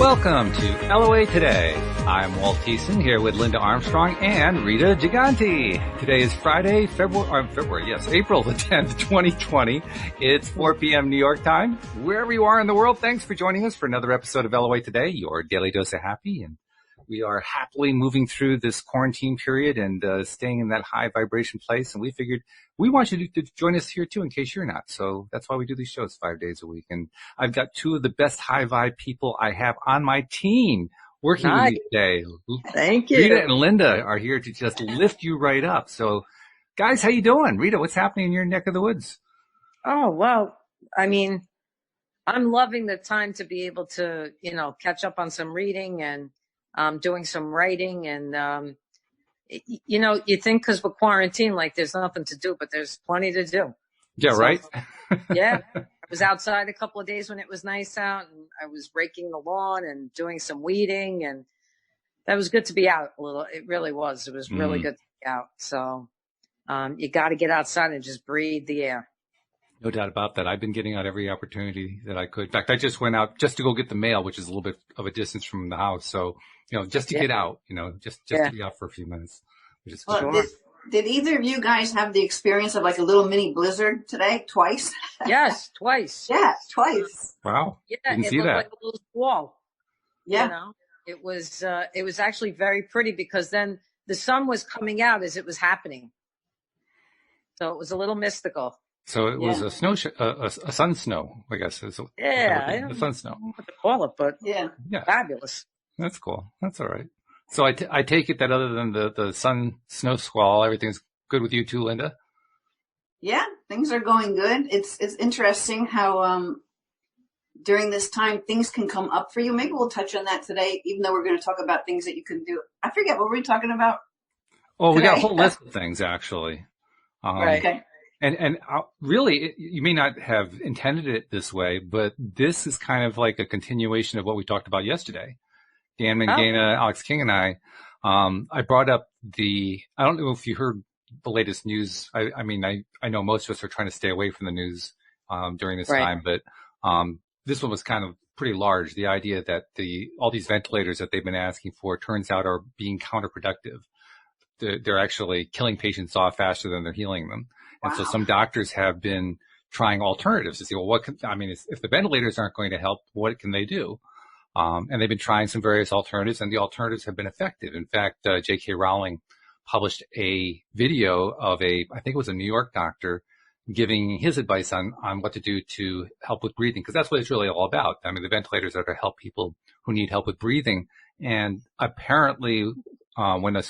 Welcome to LOA Today. I'm Walt Thiessen here with Linda Armstrong and Rita Giganti. Today is Friday, April the 10th, 2020. It's 4 p.m. New York time. Wherever you are in the world, thanks for joining us for another episode of LOA Today, your daily dose of happy. And we are happily moving through this quarantine period and staying in that high vibration place. And we figured we want you to join us here too in case you're not. So that's why we do these shows 5 days a week. And I've got two of the best high vibe people I have on my team working with me today. Thank you. Rita and Linda are here to just lift you right up. So guys, how you doing? Rita, what's happening in your neck of the woods? Oh, well, I mean, I'm loving the time to be able to, catch up on some reading and doing some writing. And, you think because we're quarantined, like there's nothing to do, but there's plenty to do. Yeah, right? Yeah. I was outside a couple of days when it was nice out, and I was raking the lawn and doing some weeding, and that was good to be out a little. It really was. It was really good to be out. So you got to get outside and just breathe the air. No doubt about that. I've been getting out every opportunity that I could. In fact, I just went out just to go get the mail, which is a little bit of a distance from the house. So, just to get out, just to be out for a few minutes. Which is Did either of you guys have the experience of like a little mini blizzard today? Twice? Yes, twice. Yeah, twice. Wow. Yeah, didn't see looked that. like a little squall. Yeah. It was actually very pretty because then the sun was coming out as it was happening. So it was a little mystical. So it was a snow, a sun snow, I guess. I the sun snow. don't know what to call it, but Yeah. fabulous. That's cool. That's all right. So I take it that other than the sun snow squall, everything's good with you too, Linda? Yeah, things are going good. It's interesting how during this time things can come up for you. Maybe we'll touch on that today, even though we're going to talk about things that you can do. I forget what we're talking about. Oh, we got a whole list of things actually. Right. Okay. And really, you may not have intended it this way, but this is kind of like a continuation of what we talked about yesterday. Dan Mangana, Alex King, and I brought up I don't know if you heard the latest news. I know most of us are trying to stay away from the news during this time, but this one was kind of pretty large. The idea that all these ventilators that they've been asking for turns out are being counterproductive. They're actually killing patients off faster than they're healing them. Wow. And so some doctors have been trying alternatives to see, well, if the ventilators aren't going to help, what can they do? And they've been trying some various alternatives, and the alternatives have been effective. In fact, J.K. Rowling published a video of I think it was a New York doctor, giving his advice on what to do to help with breathing, because that's what it's really all about. I mean, the ventilators are to help people who need help with breathing. And apparently, when a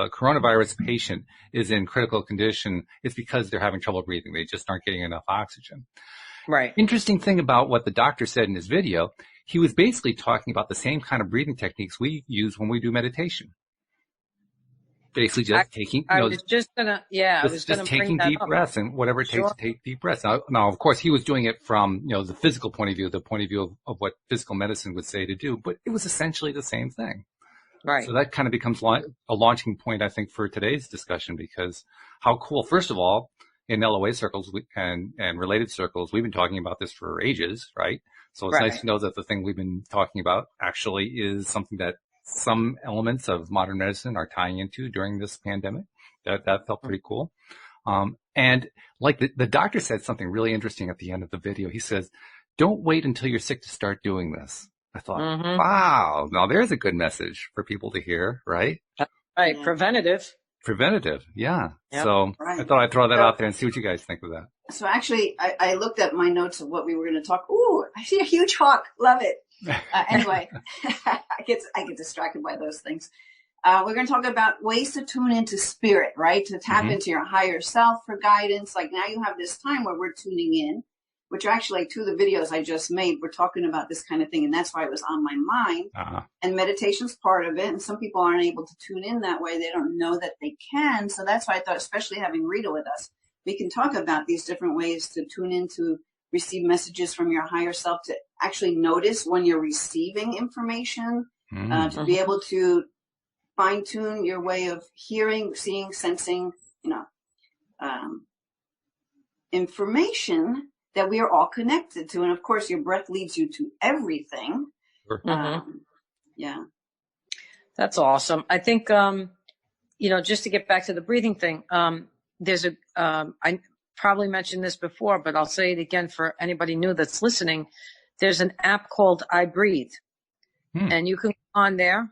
coronavirus patient is in critical condition, it's because they're having trouble breathing. They just aren't getting enough oxygen. Right. Interesting thing about what the doctor said in his video, he was basically talking about the same kind of breathing techniques we use when we do meditation. Basically just taking, taking deep breaths and whatever it takes to take deep breaths. Now, of course, he was doing it from, the physical point of view, the point of view of what physical medicine would say to do, but it was essentially the same thing. Right. So that kind of becomes a launching point, I think, for today's discussion, because how cool, first of all, in LOA circles and related circles, we've been talking about this for ages, right? So it's nice to know that the thing we've been talking about actually is something that some elements of modern medicine are tying into during this pandemic. That felt pretty cool. And like the doctor said something really interesting at the end of the video. He says, don't wait until you're sick to start doing this. I thought, wow, now there's a good message for people to hear, right? Right. Yeah. Preventative. Yeah. Yep. So I thought I'd throw that out there and see what you guys think of that. So actually, I looked at my notes of what we were going to talk. Ooh, I see a huge hawk. Love it. Anyway, I get distracted by those things. We're going to talk about ways to tune into spirit, right? To tap into your higher self for guidance. Like now you have this time where we're tuning in, which actually two of the videos I just made, we're talking about this kind of thing. And that's why it was on my mind. And meditation's part of it. And some people aren't able to tune in that way. They don't know that they can. So that's why I thought, especially having Rita with us, we can talk about these different ways to tune in to receive messages from your higher self, to actually notice when you're receiving information, to be able to fine tune your way of hearing, seeing, sensing, information that we are all connected to. And of course, your breath leads you to everything. Sure. Yeah. That's awesome. I think, just to get back to the breathing thing, I probably mentioned this before, but I'll say it again for anybody new that's listening. There's an app called I Breathe, and you can go on there,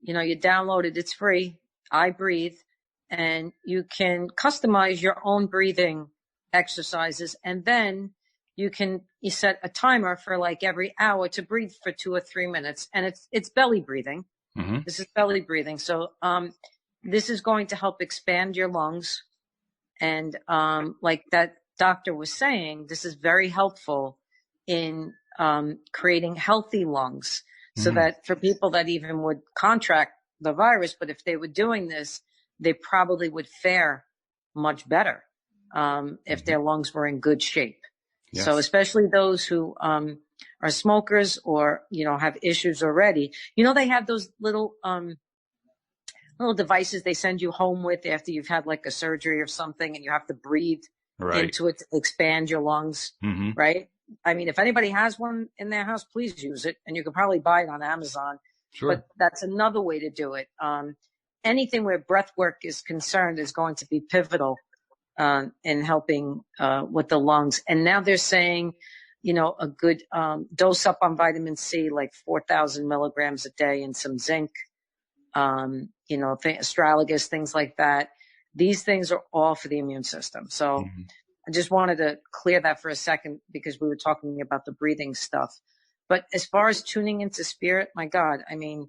you download it, it's free, I Breathe, and you can customize your own breathing exercises. And then you set a timer for like every hour to breathe for 2 or 3 minutes. And it's belly breathing. Mm-hmm. This is belly breathing. So, this is going to help expand your lungs. And, like that doctor was saying, this is very helpful in, creating healthy lungs. So that for people that even would contract the virus, but if they were doing this, they probably would fare much better, if their lungs were in good shape. Yes. So especially those who, are smokers or, have issues already, they have those little devices they send you home with after you've had like a surgery or something, and you have to breathe into it to expand your lungs. Right. I mean, if anybody has one in their house, please use it. And you can probably buy it on Amazon. Sure. But that's another way to do it. Anything where breath work is concerned is going to be pivotal in helping with the lungs. And now they're saying, a good dose up on vitamin C, like 4,000 milligrams a day, and some zinc, astragalus, things like that. These things are all for the immune system. So I just wanted to clear that for a second, because we were talking about the breathing stuff. But as far as tuning into spirit, my God, I mean,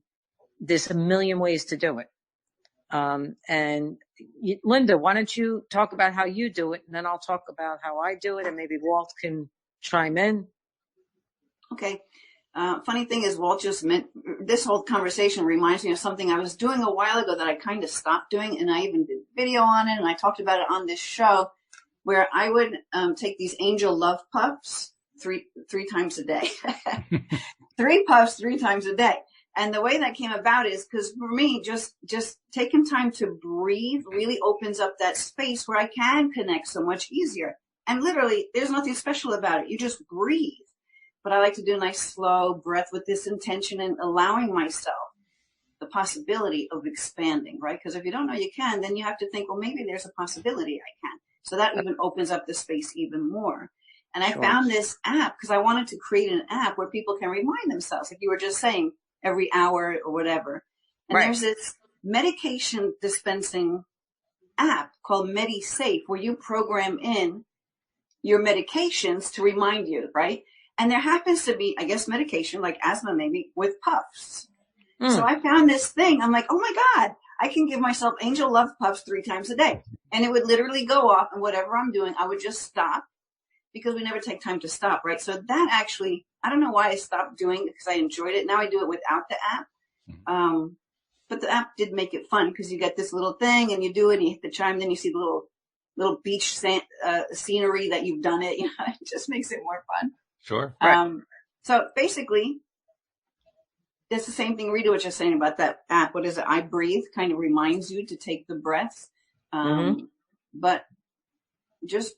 there's a million ways to do it. Linda, why don't you talk about how you do it, and then I'll talk about how I do it, and maybe Walt can chime in. Okay. Funny thing is, Walt just meant this whole conversation reminds me of something I was doing a while ago that I kind of stopped doing, and I even did a video on it, and I talked about it on this show, where I would take these angel love puffs three times a day. 3 puffs 3 times a day. And the way that came about is because for me, just taking time to breathe really opens up that space where I can connect so much easier. And literally, there's nothing special about it. You just breathe. But I like to do a nice slow breath with this intention and allowing myself the possibility of expanding, right? Because if you don't know you can, then you have to think, well, maybe there's a possibility I can. So that even opens up the space even more. And I found this app because I wanted to create an app where people can remind themselves, like you were just saying, every hour or whatever. And there's this medication dispensing app called MediSafe, where you program in your medications to remind you, right? And there happens to be, I guess, medication like asthma maybe with puffs. So I found this thing. I'm like, oh my God, I can give myself angel love puffs 3 times a day. And it would literally go off, and whatever I'm doing, I would just stop, because we never take time to stop, right? So that actually, I don't know why I stopped doing it, because I enjoyed it. Now I do it without the app. But the app did make it fun, because you get this little thing and you do it and you hit the chime, then you see the little beach scenery that you've done it. It just makes it more fun. Sure. So basically, it's the same thing Rita was just saying about that app. What is it? I Breathe kind of reminds you to take the breaths. But just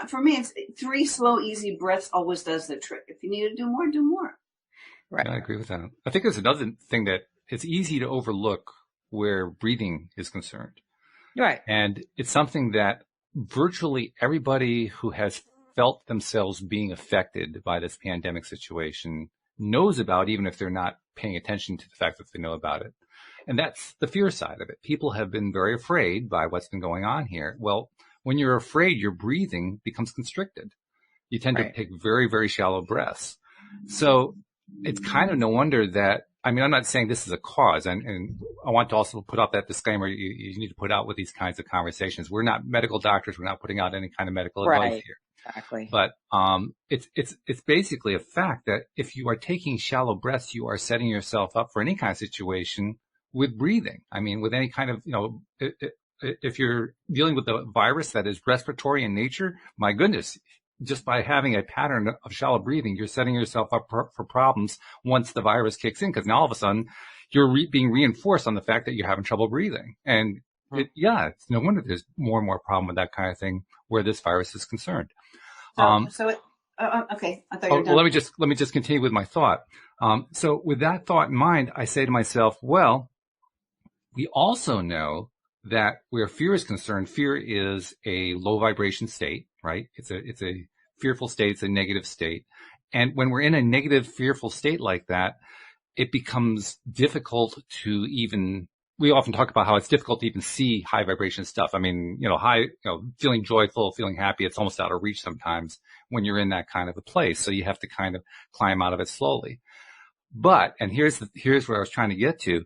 for me, it's 3 slow, easy breaths always does the trick. If you need to do more, do more. Right. I agree with that. I think there's another thing that it's easy to overlook where breathing is concerned. Right. And it's something that virtually everybody who has felt themselves being affected by this pandemic situation knows about, even if they're not paying attention to the fact that they know about it. And that's the fear side of it. People have been very afraid by what's been going on here. Well, when you're afraid, your breathing becomes constricted. You tend to take very, very shallow breaths. So it's kind of no wonder that, I mean, I'm not saying this is a cause, and I want to also put out that disclaimer you need to put out with these kinds of conversations. We're not medical doctors. We're not putting out any kind of medical advice here. Exactly. But it's basically a fact that if you are taking shallow breaths, you are setting yourself up for any kind of situation with breathing. I mean, with any kind of, if you're dealing with a virus that is respiratory in nature, my goodness, just by having a pattern of shallow breathing, you're setting yourself up for problems once the virus kicks in, because now all of a sudden you're being reinforced on the fact that you're having trouble breathing. And it's no wonder there's more and more problem with that kind of thing where this virus is concerned. Okay. I thought you were done. Well, let me just continue with my thought. So with that thought in mind, I say to myself, well, we also know that where fear is concerned, fear is a low vibration state, right? It's a fearful state. It's a negative state. And when we're in a negative, fearful state like that, it becomes difficult to even, we often talk about how it's difficult to even see high vibration stuff. I mean, feeling joyful, feeling happy, it's almost out of reach sometimes when you're in that kind of a place. So you have to kind of climb out of it slowly. But, and here's where I was trying to get to.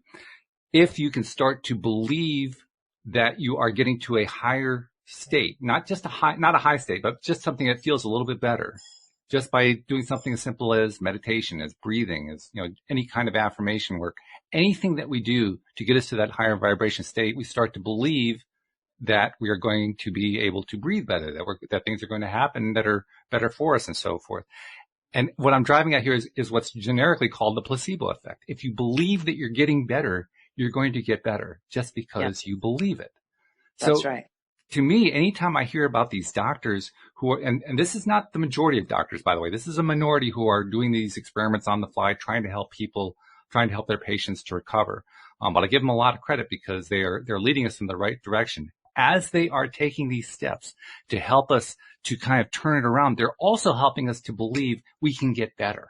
If you can start to believe that you are getting to a higher state, not a high state, but just something that feels a little bit better, just by doing something as simple as meditation, as breathing, as, any kind of affirmation work, anything that we do to get us to that higher vibration state, we start to believe that we are going to be able to breathe better, that things are going to happen that are better for us and so forth. And what I'm driving at here is what's generically called the placebo effect. If you believe that you're getting better, you're going to get better just because you believe it. That's right. To me, anytime I hear about these doctors who are, and this is not the majority of doctors, by the way, this is a minority who are doing these experiments on the fly, trying to help their patients to recover. But I give them a lot of credit because they're leading us in the right direction. As they are taking these steps to help us to kind of turn it around, they're also helping us to believe we can get better.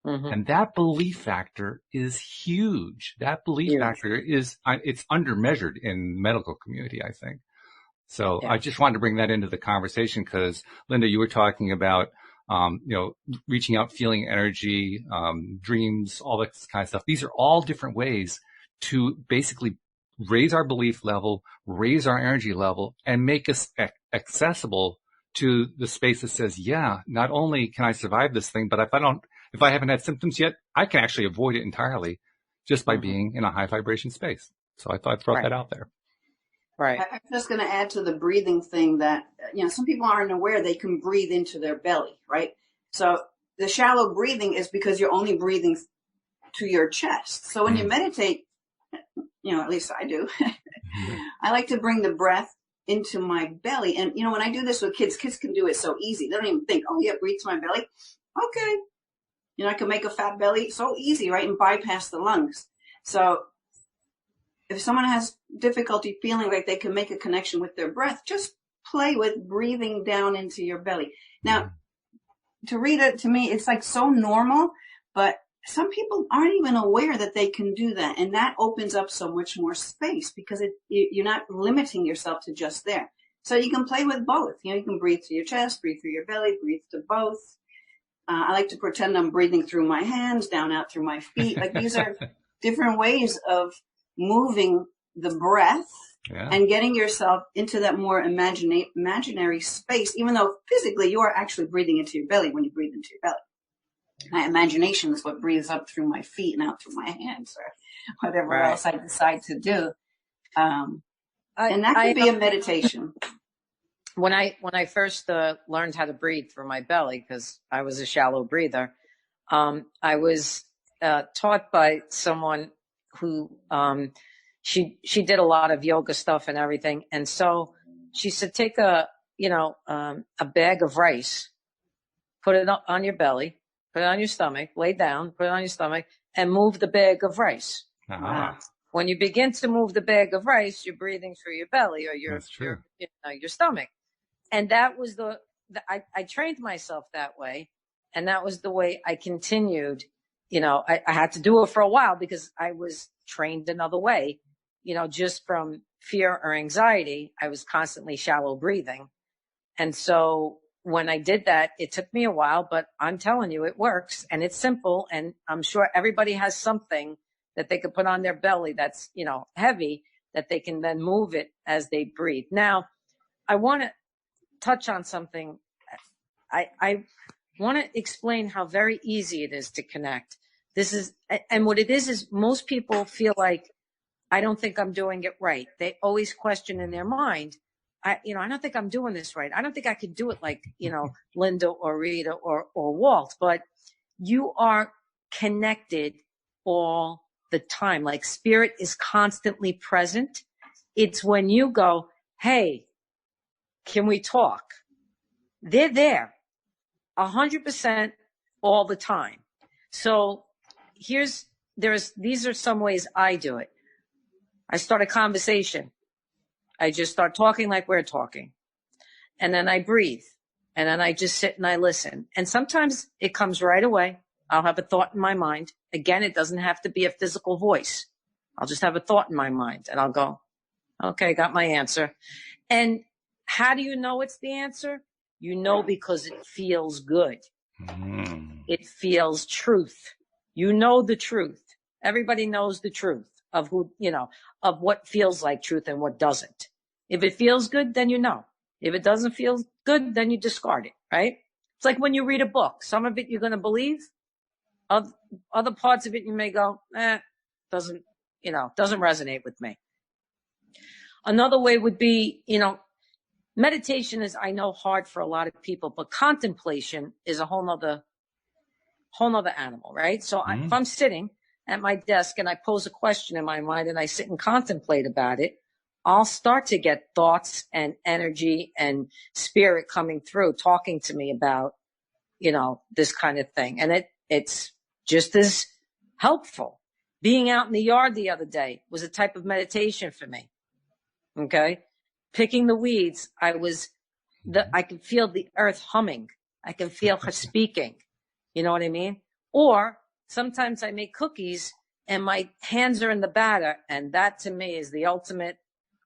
Mm-hmm. And that belief factor is huge. That belief factor it's undermeasured in the medical community, I think. So I just wanted to bring that into the conversation because, Linda, you were talking about, reaching out, feeling energy, dreams, all that kind of stuff. These are all different ways to basically raise our belief level, raise our energy level, and make us accessible to the space that says, not only can I survive this thing, but if I haven't had symptoms yet, I can actually avoid it entirely just by being in a high vibration space. So I thought I'd throw that out there. Right. I'm just going to add to the breathing thing that, some people aren't aware they can breathe into their belly, right? So the shallow breathing is because you're only breathing to your chest. So when you meditate, at least I do, I like to bring the breath into my belly. And, when I do this with kids can do it so easy. They don't even think, breathe to my belly. Okay. I can make a fat belly so easy, right? And bypass the lungs. So if someone has difficulty feeling like they can make a connection with their breath, just play with breathing down into your belly. Now, to read it, to me, it's like so normal, but some people aren't even aware that they can do that. And that opens up so much more space because you're not limiting yourself to just there. So you can play with both. You can breathe to your chest, breathe through your belly, breathe to both. I like to pretend I'm breathing through my hands, down out through my feet. Like these are different ways of moving the breath and getting yourself into that more imaginary space, even though physically you are actually breathing into your belly when you breathe into your belly. My imagination is what breathes up through my feet and out through my hands or whatever else I decide to do. And that could be a meditation. When I first learned how to breathe through my belly, because I was a shallow breather, I was taught by someone who she did a lot of yoga stuff and everything, and so she said, take a bag of rice, put it on your belly, put it on your stomach, lay down, put it on your stomach, and move the bag of rice. When you begin to move the bag of rice, you're breathing through your belly or your stomach. And that was I trained myself that way. And that was the way I continued. I had to do it for a while because I was trained another way, just from fear or anxiety. I was constantly shallow breathing. And so when I did that, it took me a while, but I'm telling you, it works and it's simple. And I'm sure everybody has something that they could put on their belly that's, heavy, that they can then move it as they breathe. Now, I want to touch on something. I want to explain how very easy it is to connect. And what it is most people feel like, I don't think I'm doing it right. They always question in their mind, I don't think I'm doing this right. I don't think I could do it like, Linda or Rita or Walt, but you are connected all the time. Like spirit is constantly present. It's when you go, hey, can we talk? They're there. 100% all the time. So these are some ways I do it. I start a conversation. I just start talking like we're talking. And then I breathe. And then I just sit and I listen. And sometimes it comes right away. I'll have a thought in my mind. Again, it doesn't have to be a physical voice. I'll just have a thought in my mind and I'll go, okay, got my answer. And how do you know it's the answer? You know, because it feels good. It feels truth. You know the truth. Everybody knows the truth of of what feels like truth and what doesn't. If it feels good, then you know. If it doesn't feel good, then you discard it, right? It's like when you read a book. Some of it you're going to believe. Other parts of it you may go, doesn't resonate with me. Another way would be, meditation is, I know, hard for a lot of people, but contemplation is a whole nother animal, right? So if I'm sitting at my desk and I pose a question in my mind and I sit and contemplate about it, I'll start to get thoughts and energy and spirit coming through, talking to me about, this kind of thing. And it's just as helpful. Being out in the yard the other day was a type of meditation for me. Okay. Picking the weeds. I could feel the earth humming. I can feel her speaking. You know what I mean? Or sometimes I make cookies and my hands are in the batter. And that to me is the ultimate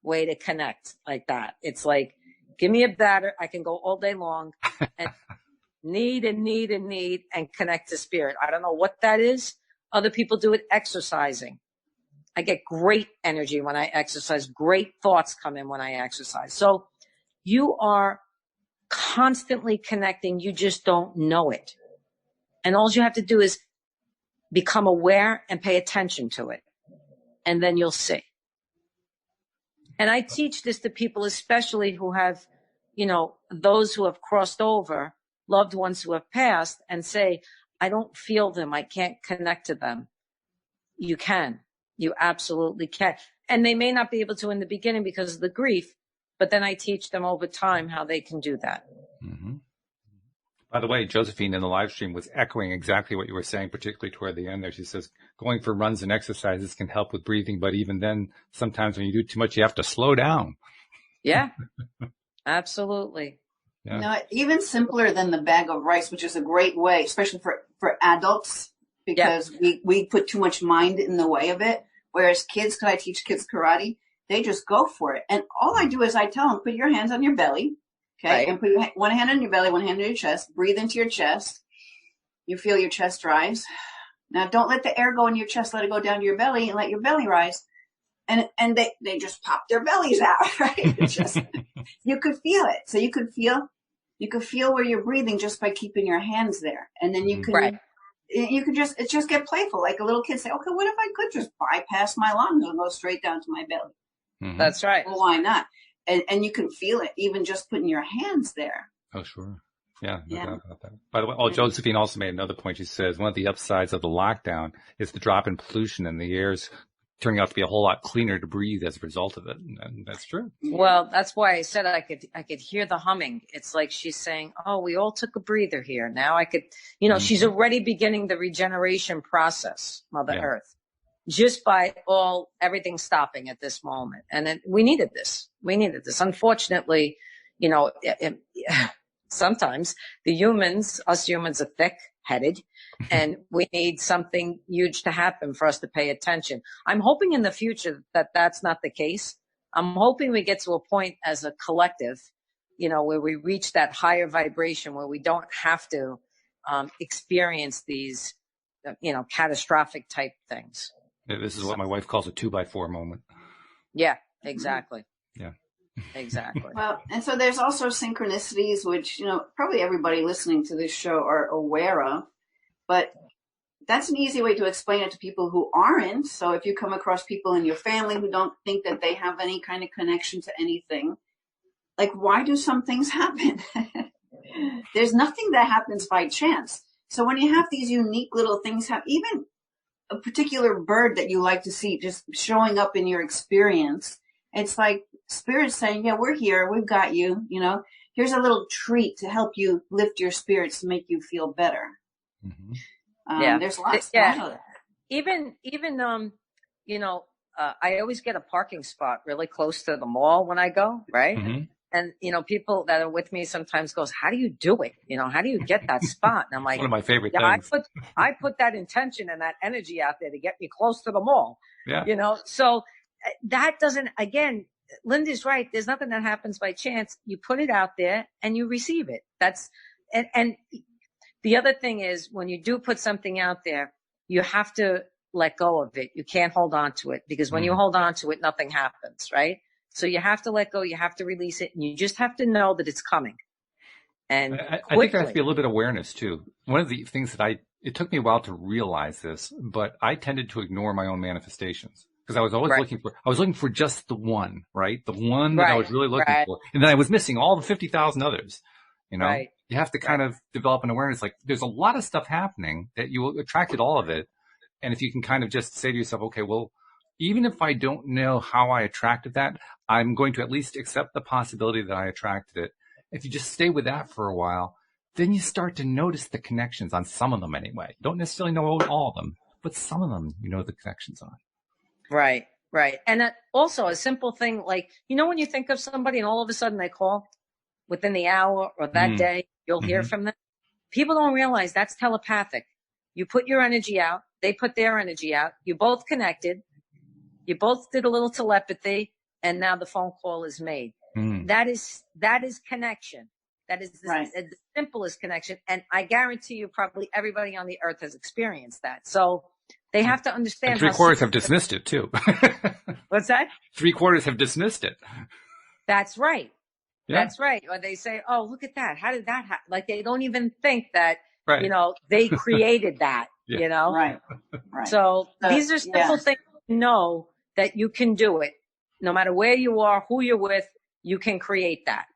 way to connect like that. It's like, give me a batter. I can go all day long and knead and connect to spirit. I don't know what that is. Other people do it exercising. I get great energy when I exercise. Great thoughts come in when I exercise. So you are constantly connecting. You just don't know it. And all you have to do is become aware and pay attention to it. And then you'll see. And I teach this to people, especially who have, those who have crossed over, loved ones who have passed, and say, I don't feel them. I can't connect to them. You can. You absolutely can. And they may not be able to in the beginning because of the grief, but then I teach them over time how they can do that. Mm-hmm. By the way, Josephine in the live stream was echoing exactly what you were saying, particularly toward the end there. She says, going for runs and exercises can help with breathing, but even then, sometimes when you do too much, you have to slow down. Yeah, absolutely. Yeah. Even simpler than the bag of rice, which is a great way, especially for adults, because we put too much mind in the way of it. Whereas kids, because I teach kids karate, they just go for it. And all I do is I tell them, put your hands on your belly. Okay. Right. And put one hand on your belly, one hand on your chest. Breathe into your chest. You feel your chest rise. Now don't let the air go in your chest. Let it go down to your belly and let your belly rise. And they just pop their bellies out, right? It's just, you could feel it. So you could feel where you're breathing just by keeping your hands there. And then you can, it's just get playful. Like a little kid say, okay, what if I could just bypass my lungs and go straight down to my belly? Mm-hmm. That's right. Well, why not? And you can feel it even just putting your hands there. Oh, sure. Yeah, no doubt about that. By the way, Josephine also made another point. She says one of the upsides of the lockdown is the drop in pollution, and the air's turning out to be a whole lot cleaner to breathe as a result of it. And that's true. Well, that's why I said I could hear the humming. It's like she's saying, oh, we all took a breather here. Now I could, she's already beginning the regeneration process, Mother Earth. Just by everything stopping at this moment. And we needed this. Unfortunately, sometimes us humans are thick-headed, and we need something huge to happen for us to pay attention. I'm hoping in the future that that's not the case. I'm hoping we get to a point as a collective, where we reach that higher vibration where we don't have to experience these, catastrophic type things. Yeah, this is what my wife calls a 2x4 moment. Yeah, exactly. Yeah. Exactly. Well, and so there's also synchronicities, which, probably everybody listening to this show are aware of, but that's an easy way to explain it to people who aren't. So if you come across people in your family who don't think that they have any kind of connection to anything, like, why do some things happen? There's nothing that happens by chance. So when you have these unique little things even a particular bird that you like to see just showing up in your experience, it's like spirit saying, yeah, we're here. We've got you. here's a little treat to help you lift your spirits to make you feel better. Yeah. There's lots. Yeah. Even, you know, I always get a parking spot really close to the mall when I go, right? And, you know, people that are with me sometimes goes, how do you do it? You know, how do you get that spot? And I'm like, one of my favorite things. I put that intention and that energy out there to get me close to the mall. Yeah. You know, so that doesn't, again, Linda's right. There's nothing that happens by chance. You put it out there and you receive it. And the other thing is when you do put something out there, you have to let go of it. You can't hold on to it because when you hold on to it, nothing happens, right? So you have to let go, you have to release it, and you just have to know that it's coming. And I think there has to be a little bit of awareness too. One of the things that it took me a while to realize this, but I tended to ignore my own manifestations because I was always looking for just the one, right? The one that I was really looking for. And then I was missing all the 50,000 others, you know? You have to kind of develop an awareness. Like there's a lot of stuff happening that you attracted all of it. And if you can kind of just say to yourself, okay, well, even if I don't know how I attracted that, I'm going to at least accept the possibility that I attracted it. If you just stay with that for a while, then you start to notice the connections on some of them anyway. You don't necessarily know all of them, but some of them you know the connections on. Right. And also a simple thing like, you know, when you think of somebody and all of a sudden they call within the hour or that day, you'll hear from them. People don't realize that's telepathic. You put your energy out. They put their energy out. You both connected. You both did a little telepathy, and now the phone call is made. That is connection. That is the simplest connection. And I guarantee you probably everybody on the earth has experienced that. So they have to understand. And three-quarters have dismissed it too. What's that? 3/4 have dismissed it. That's right. Yeah. That's right. Or they say, oh, look at that. How did that happen? Like they don't even think that, you know, they created that, you know? Right. So these are simple things to know that you can do it. No matter where you are, who you're with, you can create that.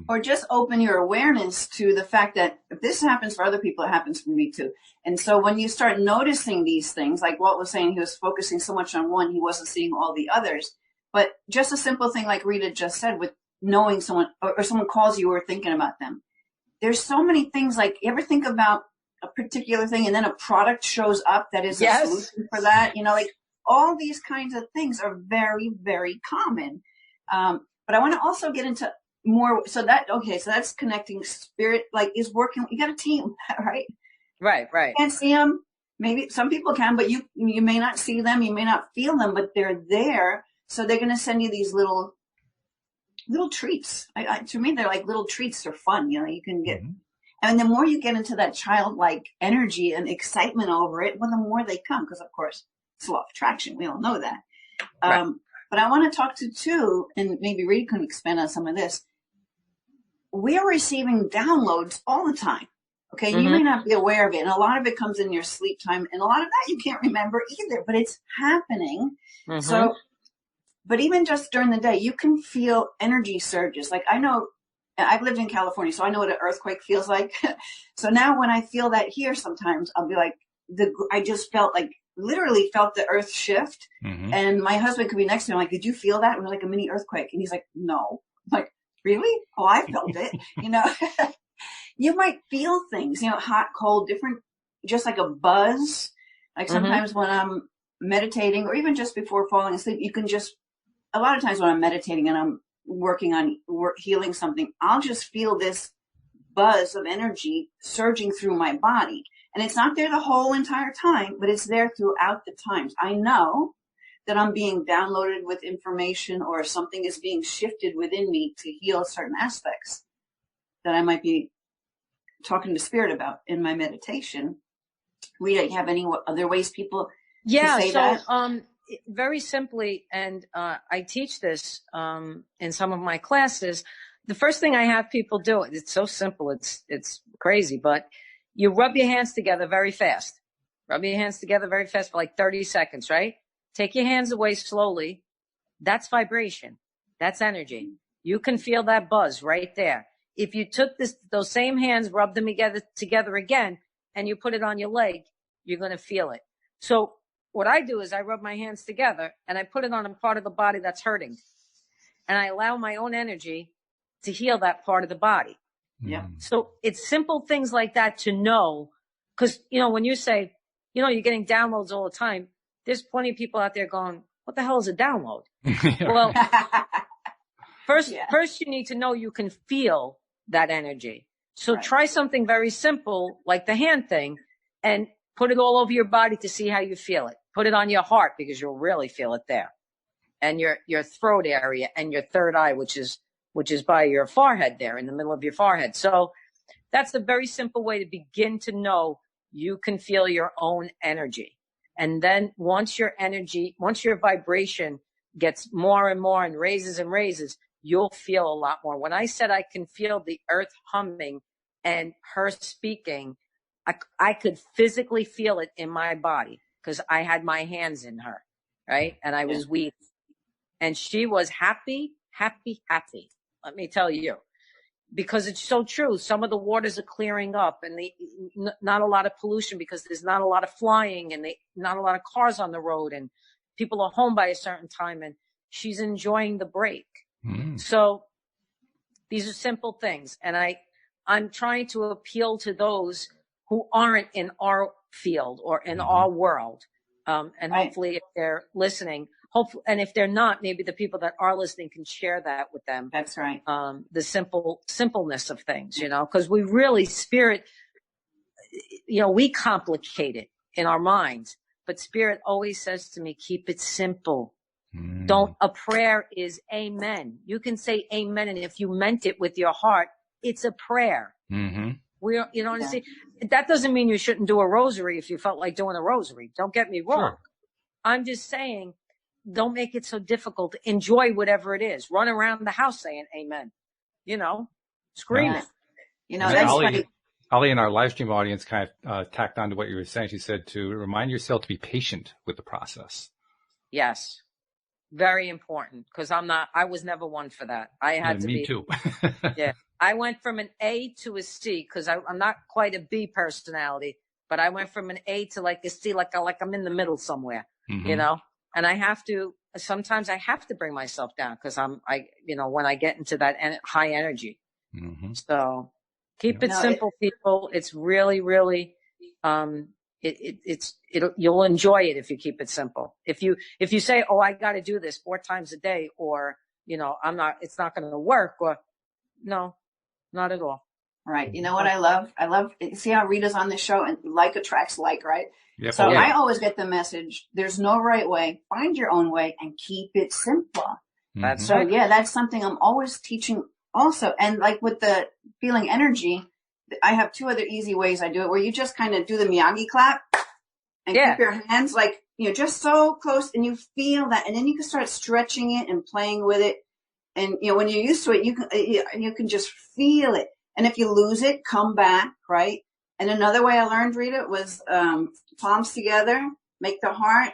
Or just open your awareness to the fact that if this happens for other people, it happens for me too. And so when you start noticing these things, like Walt was saying, he was focusing so much on one, he wasn't seeing all the others. But just a simple thing like Rita just said with knowing someone or someone calls you or thinking about them. There's so many things like you ever think about a particular thing and then a product shows up that is a solution for that, you know, like all these kinds of things are very, very common. But I want to also get into more. So that's connecting spirit, like is working. You got a team, right? Right. Can't see them. Maybe some people can, but you may not see them. You may not feel them, but they're there. So they're going to send you these little treats. To me, they're like little treats. They're fun. You know, you can get, and the more you get into that childlike energy and excitement over it, well, the more they come. Because of course, it's law of attraction. We all know that. But I want to talk to too, and maybe Reed can expand on some of this. We are receiving downloads all the time. Okay, you may not be aware of it, and a lot of it comes in your sleep time, and a lot of that you can't remember either. But it's happening. So. But even just during the day, you can feel energy surges. Like I know, I've lived in California, so I know what an earthquake feels like. So now when I feel that here, sometimes I'll be like, I just felt like, literally felt the earth shift. And my husband could be next to me. I'm like, did you feel that? It was like a mini earthquake. And he's like, no. I'm like, really? Oh, I felt it. You know, you might feel things, you know, hot, cold, different, just like a buzz. Like sometimes when I'm meditating or even just before falling asleep, you can just, a lot of times when I'm meditating and I'm working on healing something, I'll just feel this buzz of energy surging through my body. And it's not there the whole entire time, but it's there throughout the times. I know that I'm being downloaded with information or something is being shifted within me to heal certain aspects that I might be talking to spirit about in my meditation. Rita, you have any other ways people can say that? Very simply, and I teach this in some of my classes. The first thing I have people do, it's so simple, it's crazy, but you rub your hands together very fast. Rub your hands together very fast for like 30 seconds, right? Take your hands away slowly. That's vibration. That's energy. You can feel that buzz right there. If you took those same hands, rubbed them together again, and you put it on your leg, you're going to feel it. So what I do is I rub my hands together and I put it on a part of the body that's hurting. And I allow my own energy to heal that part of the body. Yeah. So it's simple things like that to know, because, when you say, you're getting downloads all the time, there's plenty of people out there going, what the hell is a download? Well, first you need to know you can feel that energy. So try something very simple, like the hand thing, and put it all over your body to see how you feel it. Put it on your heart, because you'll really feel it there. And your throat area and your third eye, which is by your forehead there, in the middle of your forehead. So that's a very simple way to begin to know you can feel your own energy. And then once your vibration gets more and more and raises, you'll feel a lot more. When I said I can feel the earth humming and her speaking, I could physically feel it in my body, because I had my hands in her, right? And I was weak. And she was happy. Let me tell you, because it's so true. Some of the waters are clearing up, and not a lot of pollution, because there's not a lot of flying, and not a lot of cars on the road, and people are home by a certain time, and she's enjoying the break. So these are simple things. And I'm trying to appeal to those who aren't in our field or in our world. And hopefully if they're listening, and if they're not, maybe the people that are listening can share that with them. That's right. The simpleness of things, because we really spirit, we complicate it in our minds, but spirit always says to me, keep it simple. A prayer is amen. You can say amen. And if you meant it with your heart, it's a prayer. Honestly, that doesn't mean you shouldn't do a rosary if you felt like doing a rosary. Don't get me wrong. Sure. I'm just saying, don't make it so difficult. Enjoy whatever it is. Run around the house saying amen. Scream it. That's funny. Ali, in our live stream audience, kind of tacked on to what you were saying. She said to remind yourself to be patient with the process. Yes. Very important, because I was never one for that. I had to be. Me too. Yeah. I went from an A to a C, because I'm not quite a B personality, but I went from an A to like a C, like I'm in the middle somewhere, and sometimes I have to bring myself down, because when I get into that high energy. So keep it simple, people. It's really, really, you'll enjoy it if you keep it simple. If you say, oh, I got to do this 4 times a day, or, it's not going to work, or no, not at all. Right. You know what I love? See how Rita's on this show, and like attracts like, right? Yep. So I always get the message, there's no right way. Find your own way and keep it simple. That's right. That's something I'm always teaching also. And like with the feeling energy, I have 2 other easy ways I do it, where you just kind of do the Miyagi clap and keep your hands like, just so close, and you feel that, and then you can start stretching it and playing with it. And, when you're used to it, you can just feel it. And if you lose it, come back, right? And another way I learned, Rita, was palms together, make the heart,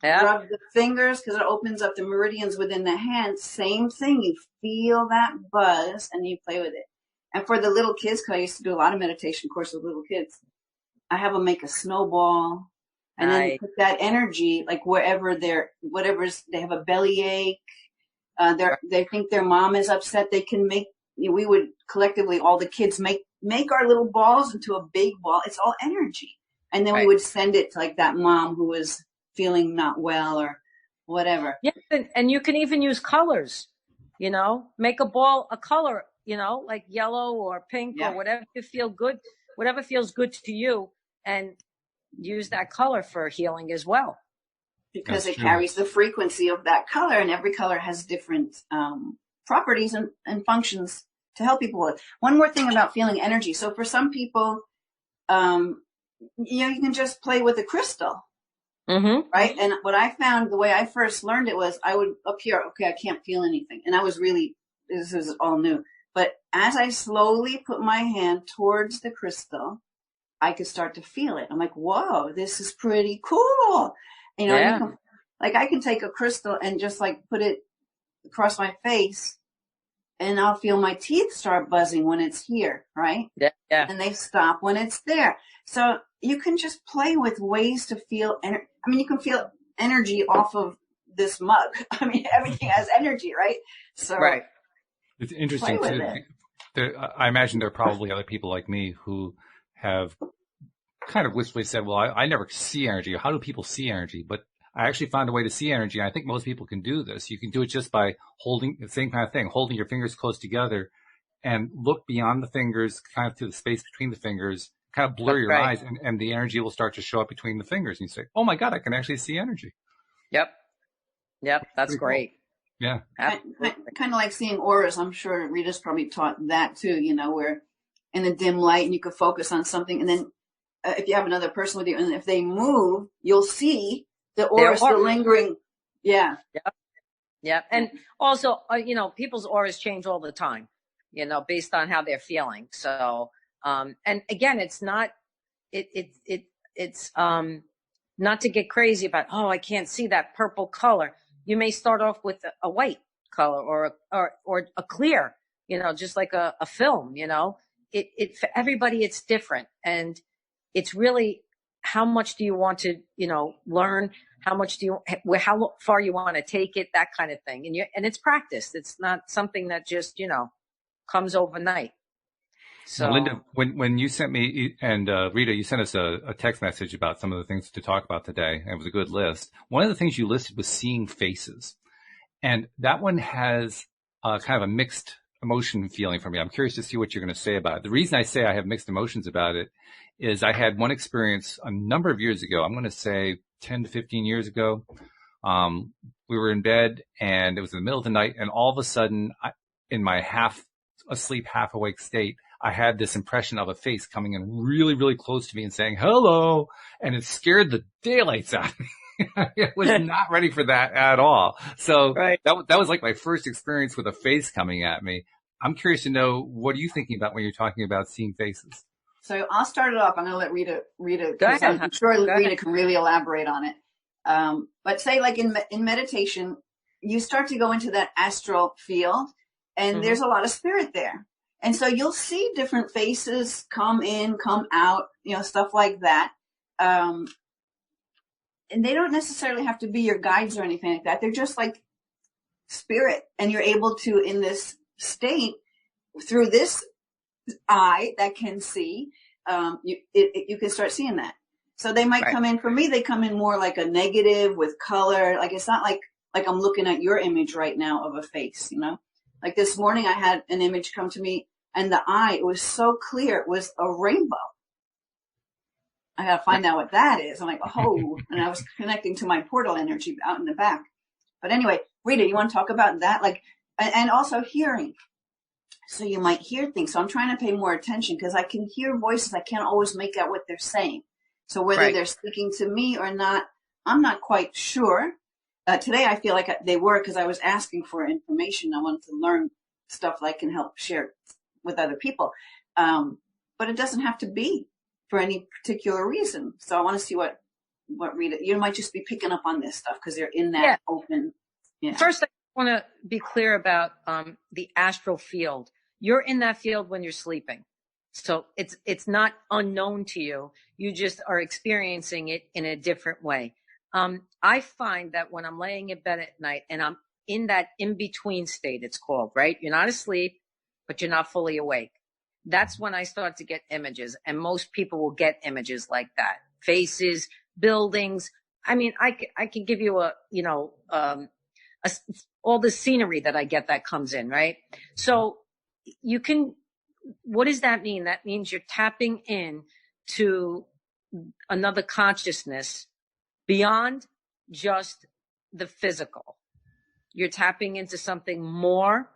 rub the fingers, because it opens up the meridians within the hand. Same thing. You feel that buzz, and you play with it. And for the little kids, because I used to do a lot of meditation courses with little kids, I have them make a snowball, and then you put that energy, like they have a bellyache, they think their mom is upset, they can make, we would collectively, all the kids make our little balls into a big ball. It's all energy. And then we would send it to like that mom who was feeling not well or whatever. Yeah, and you can even use colors, make a ball, a color, like yellow or pink or whatever feels good to you, and use that color for healing as well. Because it carries the frequency of that color, and every color has different properties and functions to help people with. One more thing about feeling energy. So for some people, you can just play with a crystal. Right. And what I found, the way I first learned it was, I would up here, okay, I can't feel anything. And I was this is all new. But as I slowly put my hand towards the crystal, I could start to feel it. I'm like, whoa, this is pretty cool. I can take a crystal and just like put it across my face, and I'll feel my teeth start buzzing when it's here, right? Yeah. And they stop when it's there. So you can just play with ways to feel you can feel energy off of this mug. Everything has energy, right? So It's interesting play too. with it. I imagine there are probably other people like me who have kind of wistfully said, well, I never see energy. How do people see energy? But I actually found a way to see energy. And I think most people can do this. You can do it just by holding the same kind of thing, holding your fingers close together and look beyond the fingers, kind of to the space between the fingers, kind of blur That's your right. eyes, and the energy will start to show up between the fingers. And you say, oh my God, I can actually see energy. Yep. That's Pretty cool. great. Yeah. Kind of like seeing auras. I'm sure Rita's probably taught that too, where in the dim light and you could focus on something. And then if you have another person with you and if they move, you'll see the aura still lingering. Yeah. Yep. And also, people's auras change all the time, based on how they're feeling. So, and again, it's not, it's not to get crazy about, oh, I can't see that purple color. You may start off with a white color or a clear, just like a film, for everybody, it's different. And it's really, how much do you want to, learn? How much do how far you want to take it, that kind of thing. And it's practice. It's not something that just, comes overnight. So, now, Linda, when you sent me and Rita, you sent us a text message about some of the things to talk about today, and it was a good list. One of the things you listed was seeing faces, and that one has kind of a mixed emotion feeling for me. I'm curious to see what you're going to say about it. The reason I say I have mixed emotions about it is I had one experience a number of years ago. I'm going to say 10 to 15 years ago. We were in bed, and it was in the middle of the night, and all of a sudden, in my half asleep, half awake state, I had this impression of a face coming in really, really close to me and saying, hello. And it scared the daylights out of me. I was not ready for that at all. So right. that was like my first experience with a face coming at me. I'm curious to know, what are you thinking about when you're talking about seeing faces? So I'll start it off. I'm going to let Rita, because I'm sure Rita can really elaborate on it. But say like in meditation, you start to go into that astral field, and there's a lot of spirit there. And so you'll see different faces come in, come out, stuff like that. And they don't necessarily have to be your guides or anything like that. They're just like spirit. And you're able to, in this state, through this eye that can see, you can start seeing that. So they might come in, for me, they come in more like a negative with color. Like, it's not like I'm looking at your image right now of a face, Like this morning I had an image come to me, and the eye, it was so clear. It was a rainbow. I got to find out what that is. I'm like, oh, and I was connecting to my portal energy out in the back. But anyway, Rita, you want to talk about that? Like, and also hearing. So you might hear things. So I'm trying to pay more attention because I can hear voices. I can't always make out what they're saying. So whether they're speaking to me or not, I'm not quite sure. Today I feel like they were, because I was asking for information. I wanted to learn stuff that I can help share with other people. But it doesn't have to be for any particular reason. So I want to see what Rita, you might just be picking up on this stuff because they're in that open. Yeah. First, I want to be clear about the astral field. You're in that field when you're sleeping. So it's not unknown to you. You just are experiencing it in a different way. I find that when I'm laying in bed at night and I'm in that in-between state, it's called, right? You're not asleep, but you're not fully awake. That's when I start to get images, and most people will get images like that. Faces, buildings. I mean, I can give you all the scenery that I get that comes in, right? So you can, what does that mean? That means you're tapping in to another consciousness beyond just the physical. You're tapping into something more,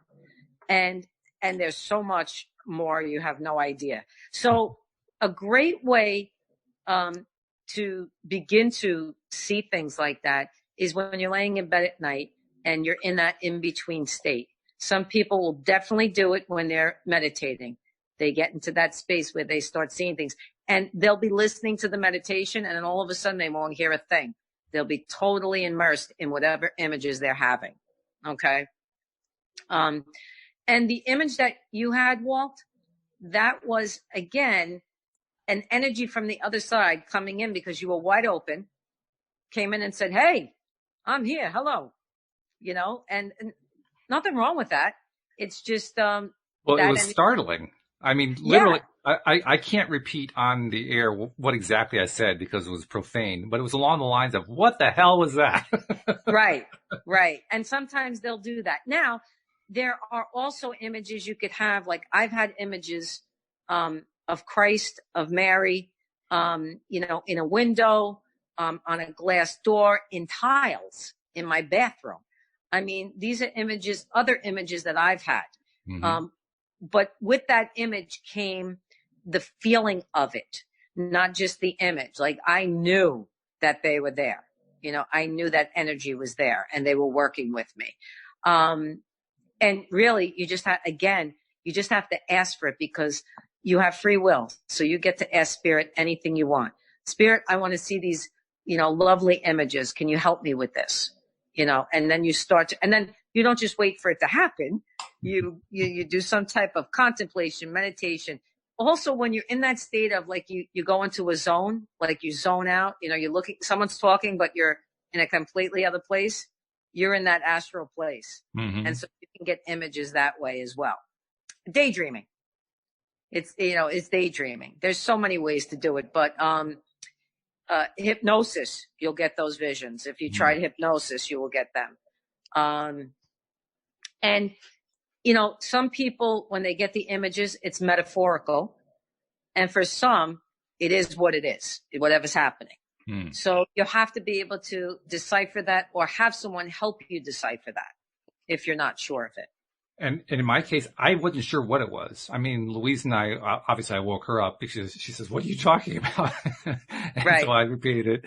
and there's so much more, you have no idea. So a great way to begin to see things like that is when you're laying in bed at night and you're in that in-between state. Some people will definitely do it when they're meditating. They get into that space where they start seeing things, and they'll be listening to the meditation, and then all of a sudden they won't hear a thing. They'll be totally immersed in whatever images they're having. Okay. And the image that you had, Walt, that was, again, an energy from the other side coming in because you were wide open, came in and said, hey, I'm here. Hello. And nothing wrong with that. It's just, Well, it was startling. I mean, literally, I can't repeat on the air what exactly I said because it was profane, but it was along the lines of, what the hell was that? Right, right. And sometimes they'll do that. Now, there are also images you could have, like I've had images of Christ, of Mary, in a window, on a glass door, in tiles in my bathroom. I mean, these are images, other images that I've had. Mm-hmm. But with that image came the feeling of it, not just the image. Like I knew that they were there. I knew that energy was there and they were working with me. And really, you just have to ask for it because you have free will. So you get to ask Spirit anything you want. Spirit, I want to see these, lovely images. Can you help me with this? And then and then you don't just wait for it to happen. You do some type of contemplation, meditation. Also, when you're in that state of like you go into a zone, like you zone out, you're looking, someone's talking, but you're in a completely other place. You're in that astral place. Mm-hmm. And so you can get images that way as well. Daydreaming. It's daydreaming. There's so many ways to do it, but hypnosis, you'll get those visions. If you tried hypnosis, you will get them. And some people, when they get the images, it's metaphorical. And for some, it is what it is, whatever's happening. So you'll have to be able to decipher that or have someone help you decipher that if you're not sure of it. And in my case, I wasn't sure what it was. I mean, Louise and I, obviously I woke her up because she says, "What are you talking about?" Right. So I repeated it.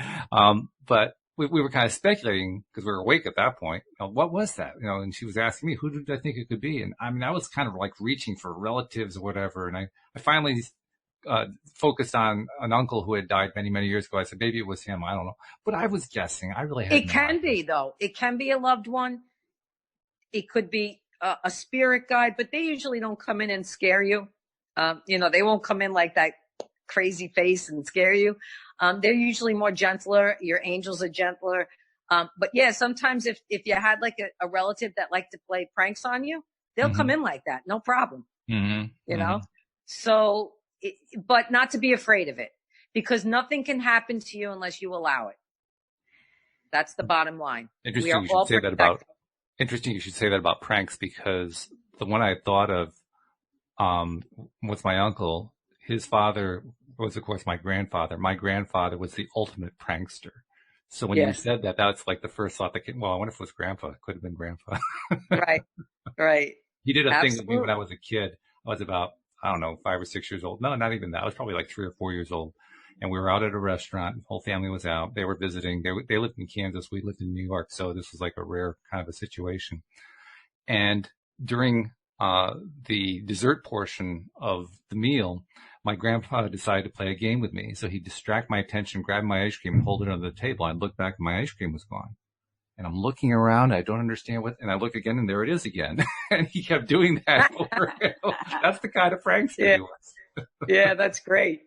But we were kind of speculating because we were awake at that point. What was that? And she was asking me, who did I think it could be? And I mean, I was kind of like reaching for relatives or whatever. And I finally focused on an uncle who had died many, many years ago. I said, maybe it was him. I don't know. But I was guessing. I really had It can be, though. It can be a loved one. It could be a spirit guide, but they usually don't come in and scare you. They won't come in like that crazy face and scare you. They're usually more gentler. Your angels are gentler. But yeah, sometimes if you had like a relative that liked to play pranks on you, they'll come in like that. No problem. So, but not to be afraid of it because nothing can happen to you unless you allow it. That's the bottom line. Interesting you should say that about pranks because the one I thought of was my uncle. His father was, of course, my grandfather. My grandfather was the ultimate prankster. So when you said that, that's like the first thought that came, well, I wonder if it was grandpa. It could have been grandpa. Right. He did a thing with me when I was a kid. I was about, I don't know, 5 or 6 years old. No, not even that. I was probably like 3 or 4 years old. And we were out at a restaurant. The whole family was out. They were visiting. They lived in Kansas. We lived in New York. So this was like a rare kind of a situation. And during the dessert portion of the meal, my grandfather decided to play a game with me. So he'd distract my attention, grab my ice cream, and hold it under the table. I'd look back and my ice cream was gone. And I'm looking around. I don't understand and I look again and there it is again. And he kept doing that over and over. That's the kind of prankster he was. Yeah, that's great.